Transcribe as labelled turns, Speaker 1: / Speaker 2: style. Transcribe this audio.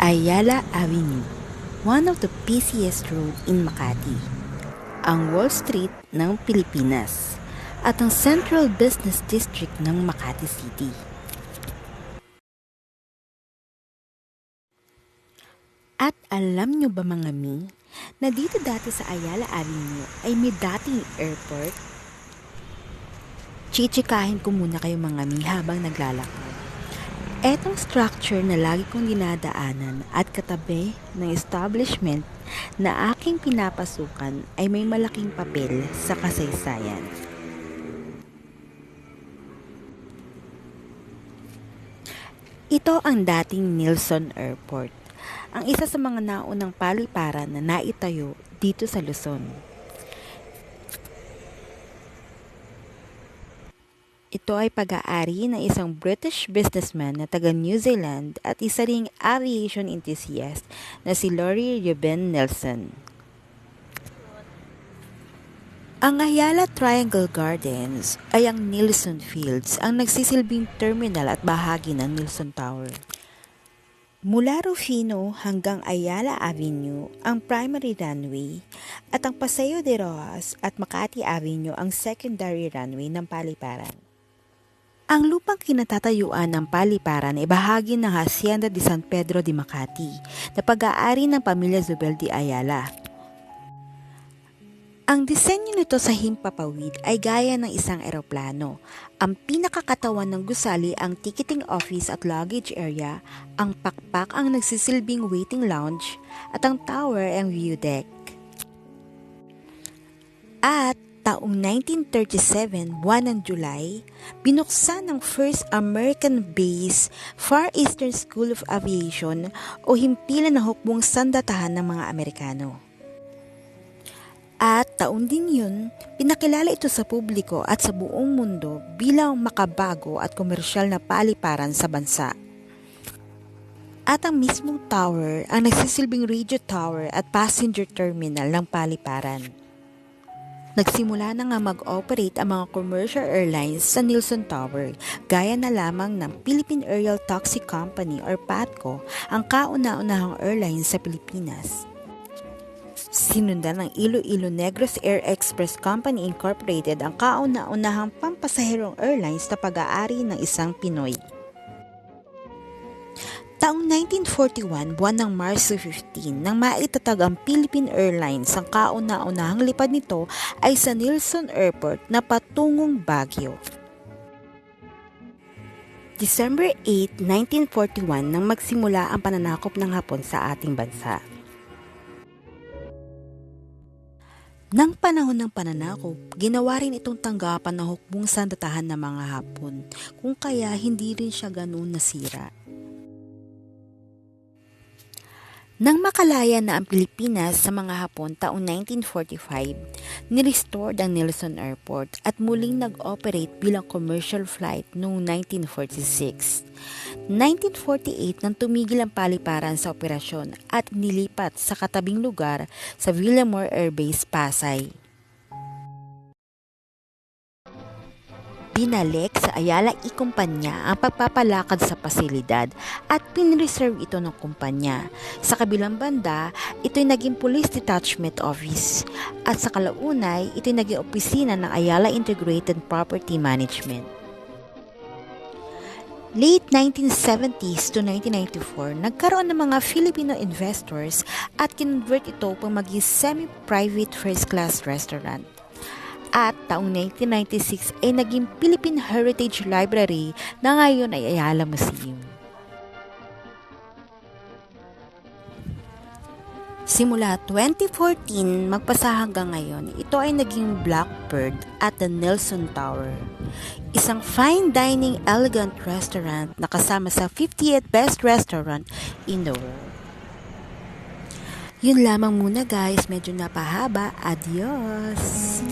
Speaker 1: Ayala Avenue, one of the busiest road in Makati, ang Wall Street ng Pilipinas, at ang Central Business District ng Makati City. At alam nyo ba mga mi, na dito dati sa Ayala Avenue ay may dating airport? Chichikahin ko muna kayo mga mi habang naglalakad. Etong structure na lagi kong dinadaanan at katabi ng establishment na aking pinapasukan ay may malaking papel sa kasaysayan. Ito ang dating Nilson Airport, ang isa sa mga naunang paliparan na naitayo dito sa Luzon. Ito ay pag-aari ng isang British businessman na taga New Zealand at isa ring aviation enthusiast na si Laurie Ruben Nelson. Ang Ayala Triangle Gardens ay ang Nilson Fields, ang nagsisilbing terminal at bahagi ng Nilson Tower. Mula Rufino hanggang Ayala Avenue ang primary runway at ang Paseo de Rojas at Makati Avenue ang secondary runway ng paliparan. Ang lupang kinatatayuan ng paliparan ay bahagi ng Hacienda de San Pedro de Makati na pag-aari ng pamilya Zubeldi Ayala. Ang disenyo nito sa himpapawid ay gaya ng isang eroplano. Ang pinakakatawan ng gusali ang ticketing office at luggage area, ang pakpak ang nagsisilbing waiting lounge, at ang tower ang view deck. At taong 1937, buwan ng July, binuksan ang first American-based Far Eastern School of Aviation o himpilan na hukbong sandatahan ng mga Amerikano. At taon din yun, pinakilala ito sa publiko at sa buong mundo bilang makabago at komersyal na paliparan sa bansa. At ang mismong tower ang nagsisilbing radio tower at passenger terminal ng paliparan. Nagsimula na nga mag-operate ang mga commercial airlines sa Nilson Tower, gaya na lamang ng Philippine Aerial Taxi Company or PATCO, ang kauna-unahang airline sa Pilipinas. Sinundan ng Iloilo Negros Air Express Company Incorporated, ang kauna-unahang pampasaherong airlines na pag-aari ng isang Pinoy. Taong 1941, buwan ng Marso 15, nang maitatag ang Philippine Airlines, ang kauna-unahang lipad nito ay sa Nilson Airport na patungong Baguio. December 8, 1941 nang magsimula ang pananakop ng Hapon sa ating bansa. Nang panahon ng pananakop, ginawa rin itong tanggapan ng hukbong sandatahan ng mga Hapon, kung kaya hindi rin siya ganoon nasira. Nang makalaya na ang Pilipinas sa mga Hapon taong 1945, nirestored ang Nilson Airport at muling nag-operate bilang commercial flight noong 1946. 1948 nang tumigil ang paliparan sa operasyon at nilipat sa katabing lugar sa Villamor Air Base, Pasay. Binalik sa Ayala I-Kumpanya ang pagpapalakad sa pasilidad at pinreserve ito ng kumpanya. Sa kabilang banda, ito'y naging Police Detachment Office at sa kalaunay, ito'y naging opisina ng Ayala Integrated Property Management. Late 1970s to 1994, nagkaroon ng mga Filipino investors at kinonvert ito pang maging semi-private first-class restaurant. At taong 1996 ay naging Philippine Heritage Library na ngayon ay Ayala Museum. Simula 2014 magpasa hanggang ngayon, ito ay naging Blackbird at the Nilson Tower. Isang fine dining elegant restaurant na kasama sa 50th best restaurant in the world. Yun lamang muna guys, medyo napahaba. Adios!